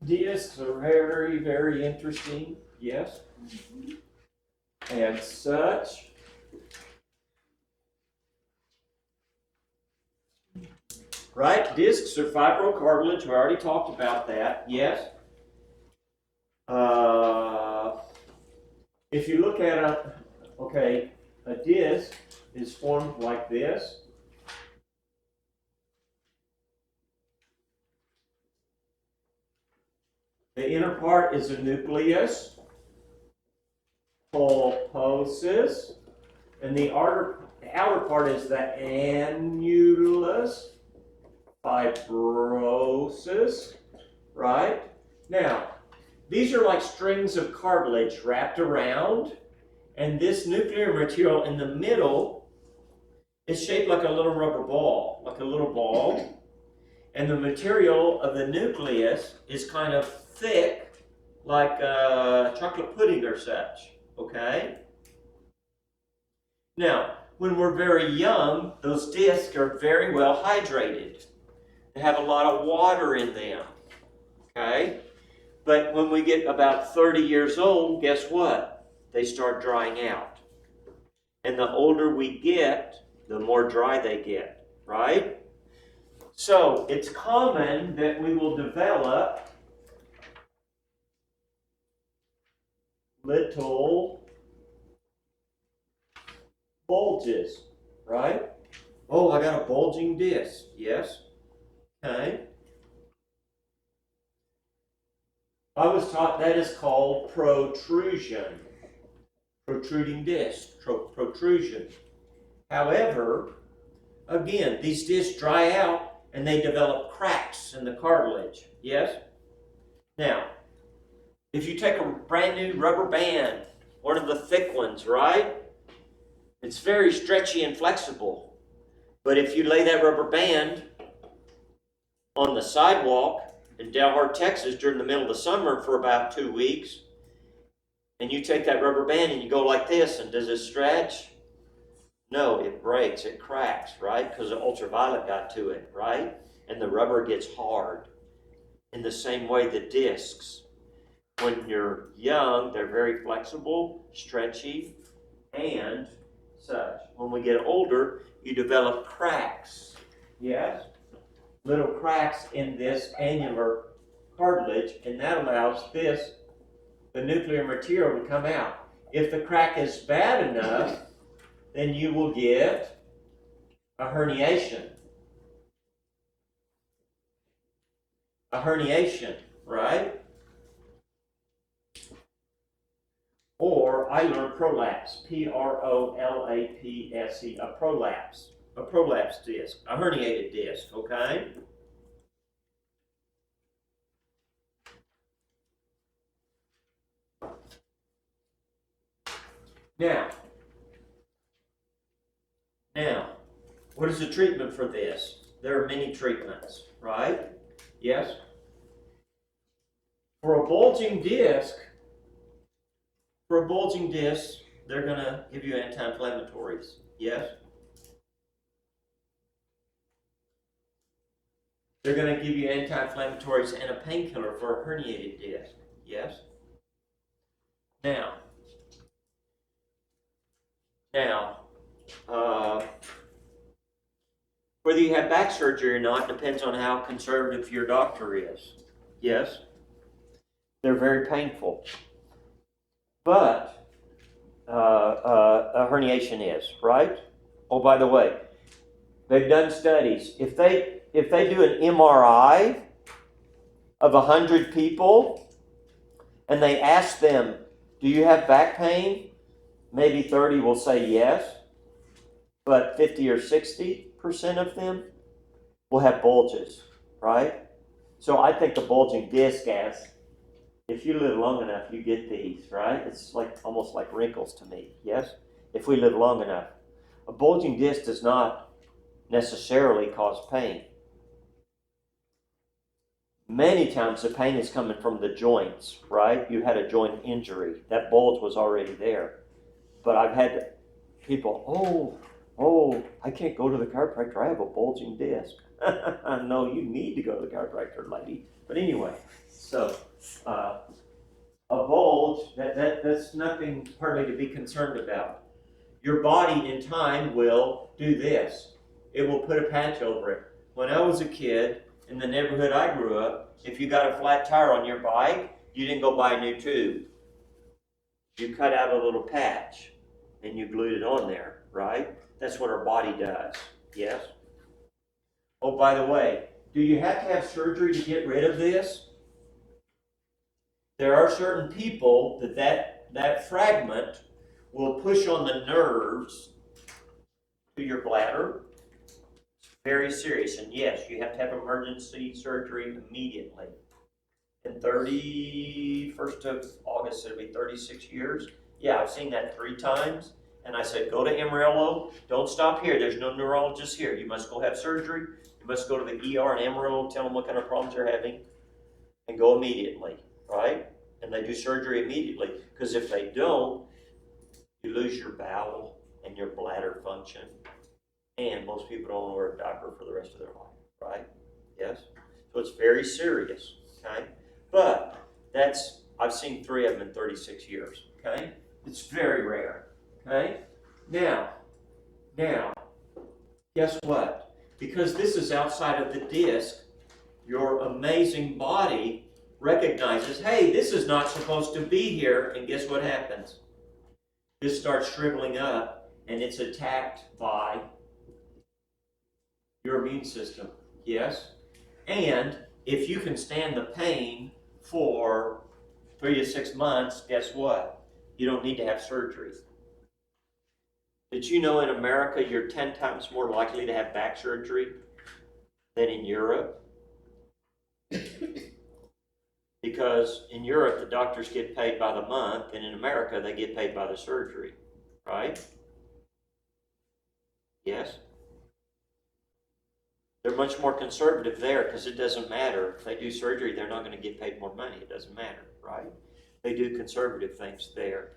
Discs are very, very interesting, yes? And such. Right? Discs are fibrocartilage. We already talked about that, yes? If you look at a disc is formed like this. The inner part is a nucleus, pulposus, and the outer part is the annulus, fibrosus, right? Now, these are like strings of cartilage wrapped around, and this nuclear material in the middle is shaped like a little rubber ball, and the material of the nucleus is kind of thick, like chocolate pudding or such, okay? Now, when we're very young, those discs are very well hydrated. They have a lot of water in them, okay? But when we get about 30 years old, guess what? They start drying out. And the older we get, the more dry they get, right? So it's common that we will develop little bulges, right? Oh, I got a bulging disc. Yes. Okay. I was taught that is called protrusion. Protruding disc, protrusion. However, again, these discs dry out and they develop cracks in the cartilage. Yes? Now, if you take a brand new rubber band, one of the thick ones, right? It's very stretchy and flexible. But if you lay that rubber band on the sidewalk in Dalhart, Texas during the middle of the summer for about 2 weeks, and you take that rubber band and you go like this, and does it stretch? No, it breaks, it cracks, right? Because the ultraviolet got to it, right? And the rubber gets hard. In the same way, the discs, when you're young, they're very flexible, stretchy, and such. When we get older, you develop cracks, yes? Little cracks in this annular cartilage, and that allows this, the nuclear material, to come out. If the crack is bad enough, then you will get a herniation. A herniation, right? Or I learned prolapse, Prolapse, a prolapse disc, a herniated disc, okay? Now, what is the treatment for this? There are many treatments, right? Yes? For a bulging disc, they're going to give you anti-inflammatories, yes? They're going to give you anti-inflammatories and a painkiller for a herniated disc, yes? Now, whether you have back surgery or not depends on how conservative your doctor is, yes? They're very painful. But a herniation is, right? Oh, by the way, they've done studies. If they do an MRI of 100 people and they ask them, do you have back pain? Maybe 30 will say yes, but 50 or 60% of them will have bulges, right? So I think the bulging disc, if you live long enough, you get these, right? It's like almost like wrinkles to me, yes? If we live long enough. A bulging disc does not necessarily cause pain. Many times the pain is coming from the joints, right? You had a joint injury. That bulge was already there. But I've had people, I can't go to the chiropractor. I have a bulging disc. No, you need to go to the chiropractor, lady. But anyway, so a bulge, that's nothing hardly to be concerned about. Your body in time will do this. It will put a patch over it. When I was a kid, in the neighborhood I grew up, if you got a flat tire on your bike, you didn't go buy a new tube. You cut out a little patch and you glued it on there, right? That's what our body does, yes? Oh, by the way, do you have to have surgery to get rid of this? There are certain people that fragment will push on the nerves to your bladder. It's very serious, and yes, you have to have emergency surgery immediately. In 31st of August, it'll be 36 years. Yeah, I've seen that 3 times. And I said, go to Amarillo. Don't stop here. There's no neurologist here. You must go have surgery. You must go to the ER in Amarillo, tell them what kind of problems you're having, and go immediately, right? And they do surgery immediately. Because if they don't, you lose your bowel and your bladder function. And most people don't want to wear a diaper for the rest of their life, right? Yes? So it's very serious, okay? But I've seen 3 of them in 36 years, okay? It's very rare, okay? Now, guess what? Because this is outside of the disc, your amazing body recognizes, hey, this is not supposed to be here, and guess what happens? This starts shriveling up, and it's attacked by your immune system, yes? And if you can stand the pain for 3 to 6 months, guess what? You don't need to have surgery. Did you know in America you're 10 times more likely to have back surgery than in Europe. Because in Europe, the doctors get paid by the month, and in America, they get paid by the surgery, right? Yes? They're much more conservative there because it doesn't matter. If they do surgery, they're not going to get paid more money. It doesn't matter, right? They do conservative things there.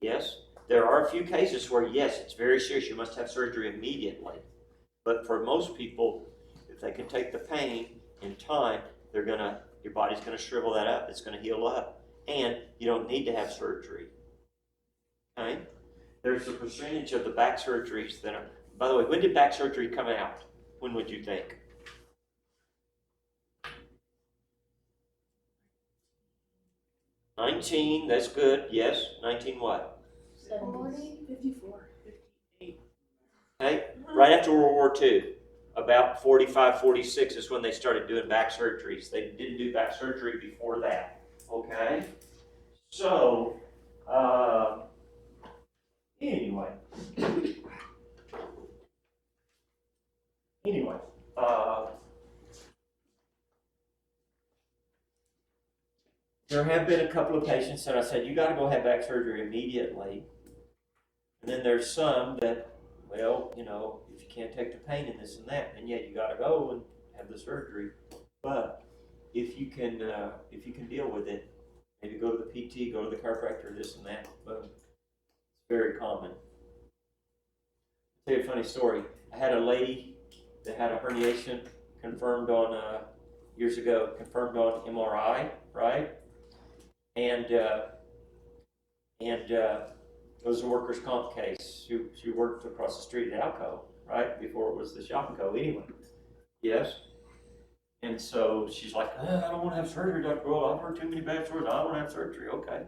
Yes? There are a few cases where, yes, it's very serious. You must have surgery immediately. But for most people, if they can take the pain in time, your body's going to shrivel that up. It's going to heal up. And you don't need to have surgery. Okay? There's a percentage of the back surgeries that are, by the way, when did back surgery come out? When would you think? 19, that's good. Yes, 19 what? 40. 54, 58. Okay, right after World War II, about 45, 46 is when they started doing back surgeries. They didn't do back surgery before that. Okay, so anyway, there have been a couple of patients that I said, you got to go have back surgery immediately. And then there's some that, well, you know, if you can't take the pain and this and that, then yeah, you got to go and have the surgery. But if you can deal with it, maybe go to the PT, go to the chiropractor, this and that. Boom. It's very common. I'll tell you a funny story. I had a lady that had a herniation confirmed on years ago, confirmed on MRI, right? And it was a workers' comp case. She worked across the street at Alco, right? Before it was the Shopco anyway. Yes? And so she's like, I don't want to have surgery, Dr. Weld. I've heard too many bad stories. I don't want to have surgery. Okay.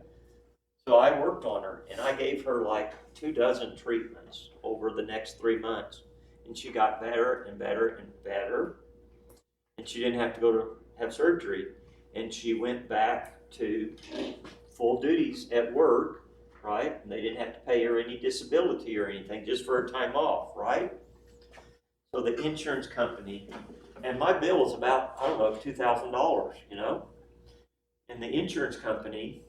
So I worked on her, and I gave her like 24 treatments over the next 3 months. And she got better and better and better. And she didn't have to go to have surgery. And she went back to full duties at work, right? And they didn't have to pay her any disability or anything, just for her time off, right? So the insurance company, and my bill was about, I don't know, $2,000, you know? And the insurance company,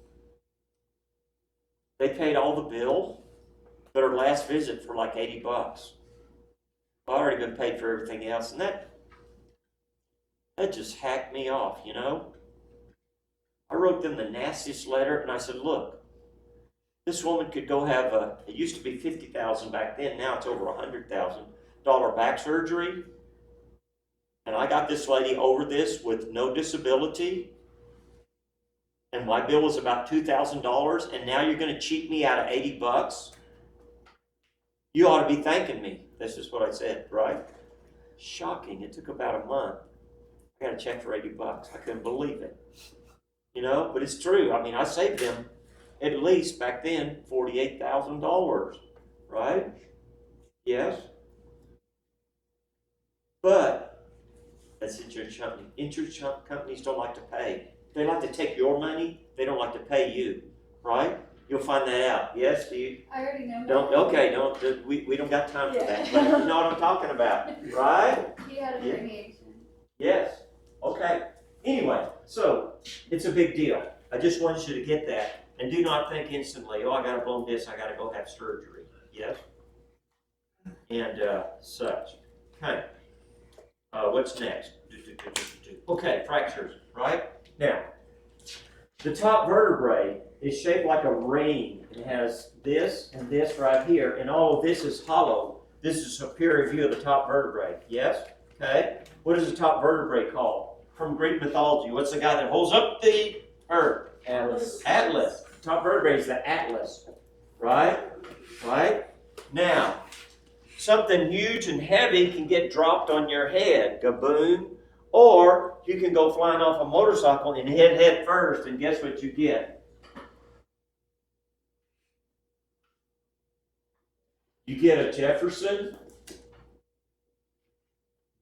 they paid all the bill, but her last visit for like $80. I've already been paid for everything else, and that just hacked me off, you know? I wrote them the nastiest letter, and I said, look, this woman could go have it used to be $50,000 back then, now it's over $100,000 back surgery, and I got this lady over this with no disability, and my bill was about $2,000, and now you're going to cheat me out of $80? You ought to be thanking me. This is what I said, right? Shocking. It took about a month. I got a check for $80. I couldn't believe it. You know, but it's true. I mean, I saved them at least back then $48,000, right? Yes. But that's insurance company. Insurance companies don't like to pay. They like to take your money. They don't like to pay you, right? You'll find that out. Yes, do you? I already know. Don't. Okay, don't. We don't got time for that. But you know what I'm talking about, right? He had a Yeah. herniation. Yes. Okay. Anyway, so it's a big deal. I just want you to get that. And do not think instantly, oh, I got a blown disc, I got to go have surgery. Yes? And such. Okay. What's next? Okay, fractures, right? Now, the top vertebrae is shaped like a ring. It has this and this right here, and all of this is hollow. This is a superior view of the top vertebrae. Yes? Okay. What is the top vertebrae called? From Greek mythology. What's the guy that holds up the earth? Atlas. Atlas. Top vertebrae is the Atlas. Right? Right? Now, something huge and heavy can get dropped on your head. Gaboom. Or you can go flying off a motorcycle and hit head first, and guess what you get? You get a Jefferson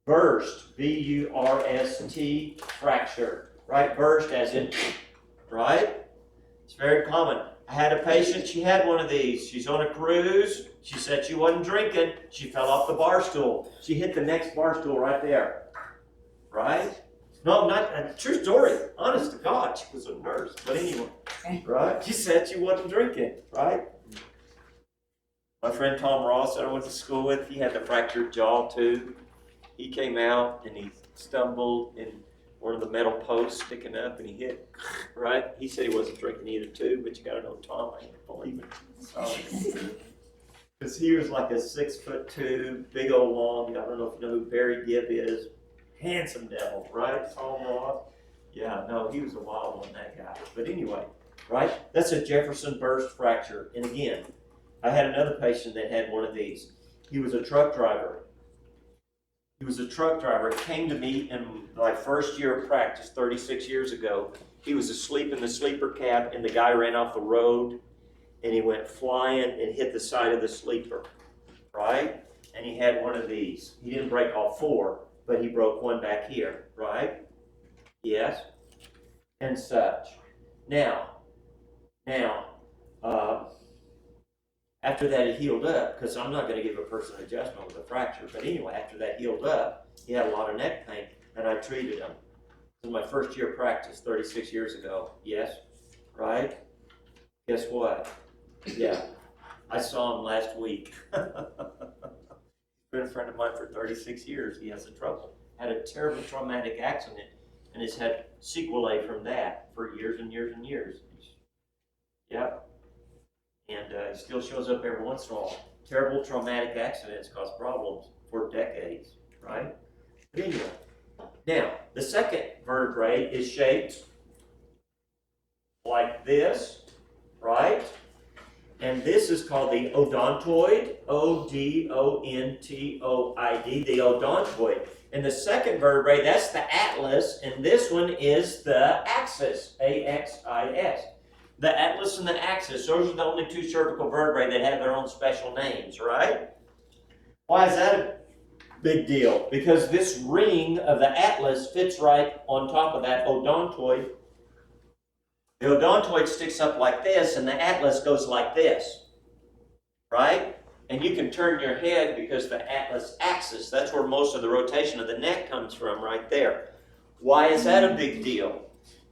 burst, B-U-R-S-T, fracture, right? Burst as in, right? It's very common. I had a patient, she had one of these. She's on a cruise. She said she wasn't drinking. She fell off the bar stool. She hit the next bar stool right there. right? No, not a true story. Honest to God, she was a nurse. But anyway, right? She said she wasn't drinking, right? My friend Tom Ross that I went to school with, he had the fractured jaw too. He came out and he stumbled in one of the metal posts sticking up and he hit, right? He said he wasn't drinking either too, but you gotta know Tom, I can't believe it. Because he was like a 6'2", big old long, I don't know if you know who Barry Gibb is, handsome devil, right? Tom Ross. Yeah, no, he was a wild one, that guy. But anyway, right? That's a Jefferson burst fracture. And again, I had another patient that had one of these. He was a truck driver. He was a truck driver. He came to me in my first year of practice 36 years ago. He was asleep in the sleeper cab and the guy ran off the road and he went flying and hit the side of the sleeper, right? And he had one of these. He didn't break all four, but he broke one back here, right? Yes, and such. Now, after that it healed up, because I'm not going to give a person adjustment with a fracture, but anyway, after that healed up, he had a lot of neck pain, and I treated him. This was my first year of practice 36 years ago, yes, right? Guess what? Yeah, I saw him last week. Been a friend of mine for 36 years. He has a trouble. Had a terrible traumatic accident and has had sequelae from that for years and years and years. Yep. And he still shows up every once in a while. Terrible traumatic accidents cause problems for decades, right? But anyway, now the second vertebrae is shaped like this, right? And this is called the odontoid, O-D-O-N-T-O-I-D, the odontoid. And the second vertebrae, that's the atlas, and this one is the axis, A-X-I-S. The atlas and the axis, those are the only two cervical vertebrae that have their own special names, right? Why is that a big deal? Because this ring of the atlas fits right on top of that odontoid. The odontoid sticks up like this, and the atlas goes like this, right? And you can turn your head because the atlas axis, that's where most of the rotation of the neck comes from, right there. Why is that a big deal?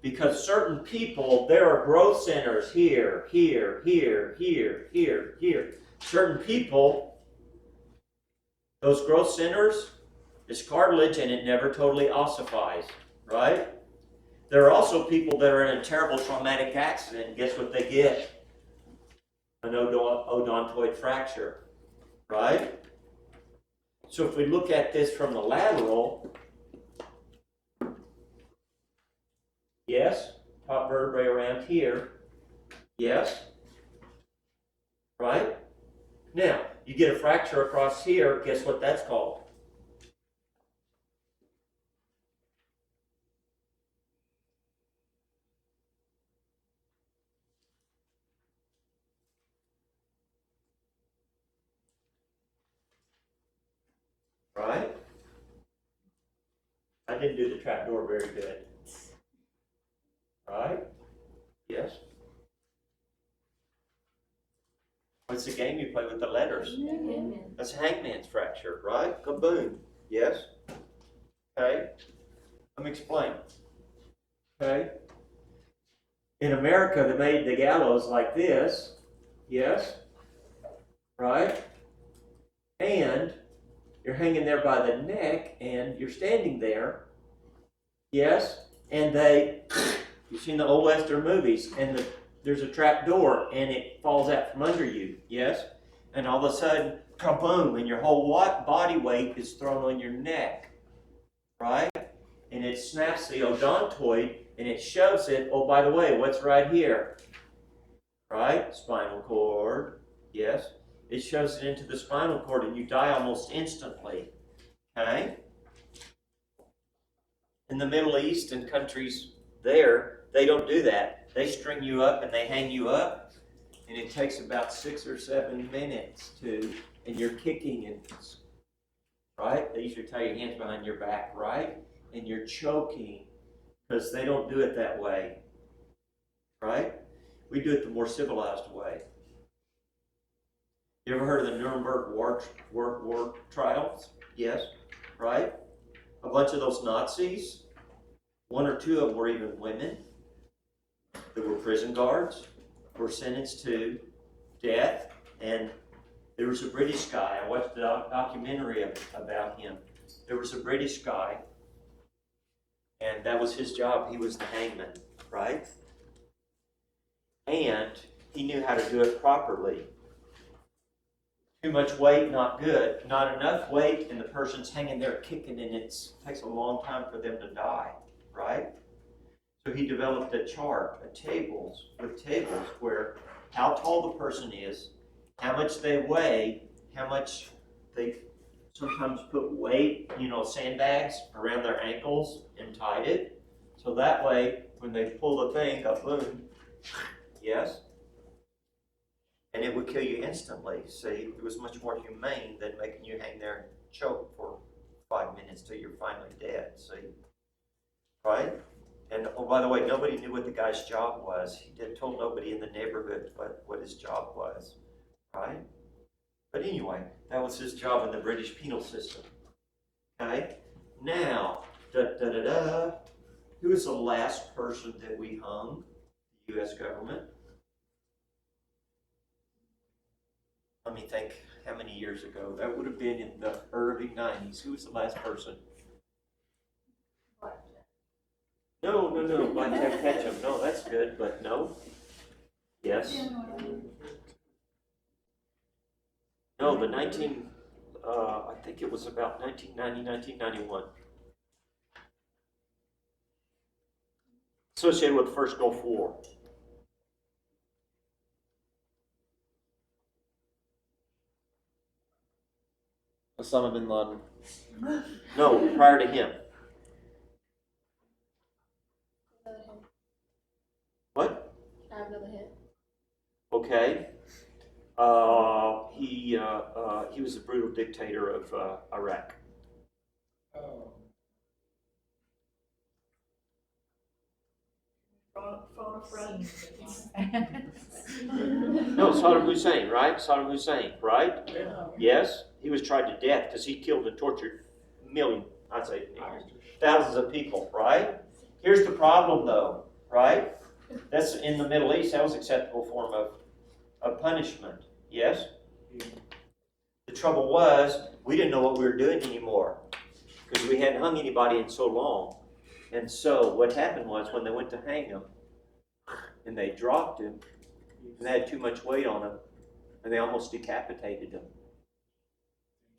Because certain people, there are growth centers here, here, here, here, here, here. Certain people, those growth centers is cartilage and it never totally ossifies, right? There are also people that are in a terrible traumatic accident, and guess what they get? An odontoid fracture, right? So if we look at this from the lateral, yes, top vertebrae around here, yes, right? Now, you get a fracture across here, guess what that's called? Right? I didn't do the trapdoor very good. Right? Yes? What's the game you play with the letters? Amen. That's a hangman's fracture, right? Kaboom. Yes? Okay? Let me explain. Okay? In America, they made the gallows like this. Yes? Right? And you're hanging there by the neck and you're standing there. Yes? And you've seen the old Western movies, and there's a trap door and it falls out from under you. Yes? And all of a sudden, kaboom, and your whole body weight is thrown on your neck. Right? And it snaps the odontoid and it shoves it. Oh, by the way, what's right here? Right? Spinal cord. Yes? It shoves it into the spinal cord and you die almost instantly. Okay? In the Middle East and countries there, they don't do that. They string you up and they hang you up, and it takes about 6 or 7 minutes and you're kicking and, right? They usually tie your hands behind your back, right? And you're choking because they don't do it that way, right? We do it the more civilized way. You ever heard of the Nuremberg war trials? Yes, right? a bunch of those Nazis, one or two of them were even women that were prison guards, were sentenced to death. And there was a British guy, I watched a documentary about him. There was a British guy, and that was his job. He was the hangman, right? And he knew how to do it properly. Too much weight, not good. Not enough weight, and the person's hanging there kicking, and it takes a long time for them to die, right? So he developed a chart, with tables where how tall the person is, how much they weigh, how much they sometimes put weight, sandbags around their ankles and tied it. So that way, when they pull the thing up, boom, yes? And it would kill you instantly. See, it was much more humane than making you hang there and choke for 5 minutes till you're finally dead, see? Right? And oh, by the way, nobody knew what the guy's job was. He told nobody in the neighborhood what his job was, right? But anyway, that was his job in the British penal system. Okay? Now, who was the last person that we hung? The U.S. government. Let me think, how many years ago? That would have been in the early 90s. Who was the last person? No, Blackjack Ketchum. No, that's good, but no. Yes. No, I think it was about 1990, 1991. Associated with the first Gulf War. Osama bin Laden. No, prior to him. Another hint. What? I have another hint. Okay. He was the brutal dictator of Iraq. Oh, Phone a friend. No, Saddam Hussein, right? Saddam Hussein, right? yeah. Yes, he was tried to death because he killed and tortured thousands of people, right? Here's the problem though, right? That's in the Middle East, that was an acceptable form of punishment, yes? The trouble was, we didn't know what we were doing anymore because we hadn't hung anybody in so long. And so what happened was when they went to hang him and they dropped him and they had too much weight on him and they almost decapitated him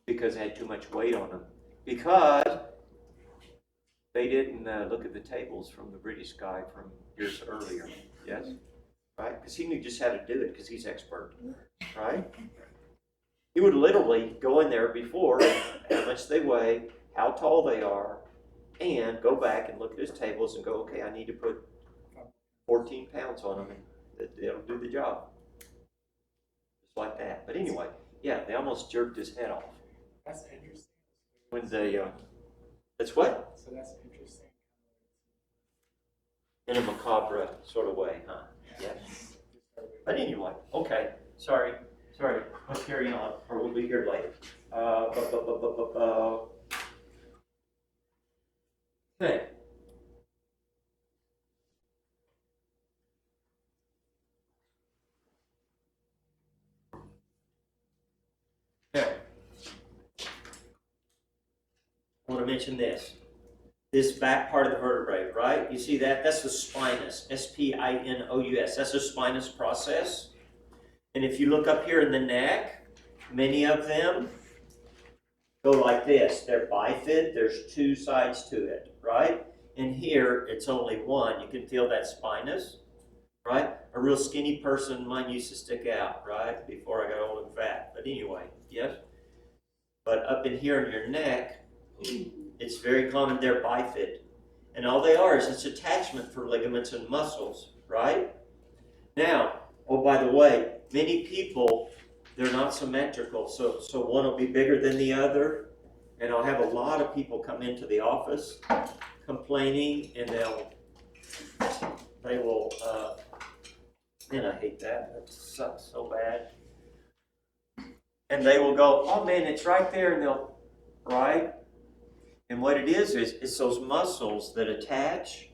because they had too much weight on him. Because they didn't look at the tables from the British guy from years earlier, yes? Right? Because he knew just how to do it because he's expert, right? He would literally go in there before how much they weigh, how tall they are, and go back and look at his tables and go, okay, I need to put 14 pounds on them and it'll do the job. Just like that. But anyway, yeah, they almost jerked his head off. That's interesting. When they, that's what? So that's interesting. In a macabre sort of way, huh? Yeah. But anyway, okay, sorry, let's carry on, or we'll be here later. Okay. Okay. I want to mention this. This back part of the vertebrae, right? You see that? That's the spinous, S-P-I-N-O-U-S. That's the spinous process. And if you look up here in the neck, many of them go like this. They're bifid. There's two sides to it, right? And here, it's only one. You can feel that spinous, right? A real skinny person, mine used to stick out, right? Before I got old and fat. But anyway, yes? But up in here in your neck, it's very common they're bifid. And all they are is it's attachment for ligaments and muscles, right? Now, oh, by the way, many people, they're not symmetrical. So one will be bigger than the other. And I'll have a lot of people come into the office complaining, and they will, and I hate that. That sucks so bad. And they will go, oh man, it's right there, and they'll, right? And what it is it's those muscles that attach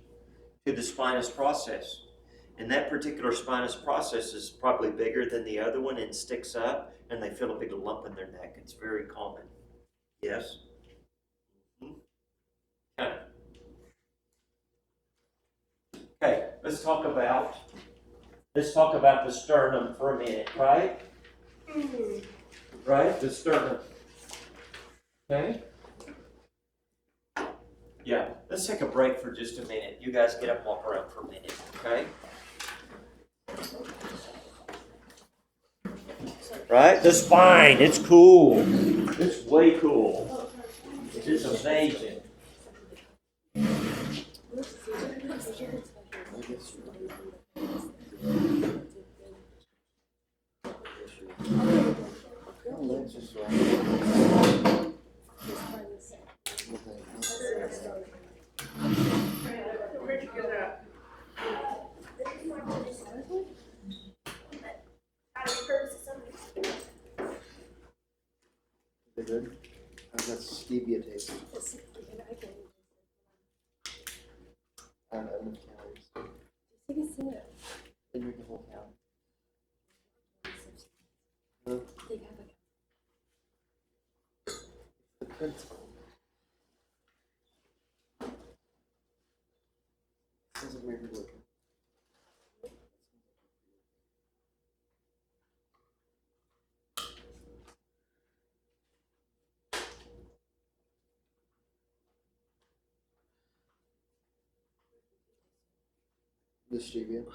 to the spinous process. And that particular spinous process is probably bigger than the other one and sticks up, and they feel a big lump in their neck. It's very common. Yes? Mhm. Okay. Okay, let's talk about the sternum for a minute, right? Right? The sternum. Okay? Yeah, let's take a break for just a minute. You guys get up and walk around for a minute, okay? Right? The spine, it's cool. It's way cool. It's amazing. Where'd you get that? They good? How's that stevia taste? I don't know enough calories. They drink the whole town. The principle. Sounds like maybe working. The stevia.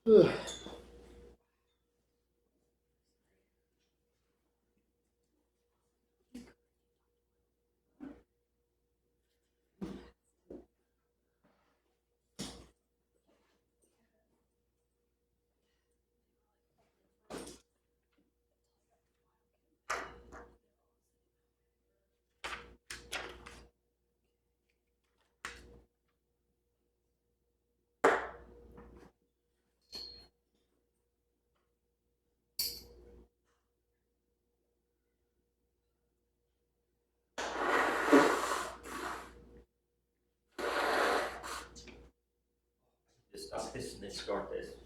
Ugh. Just stop this and then start this.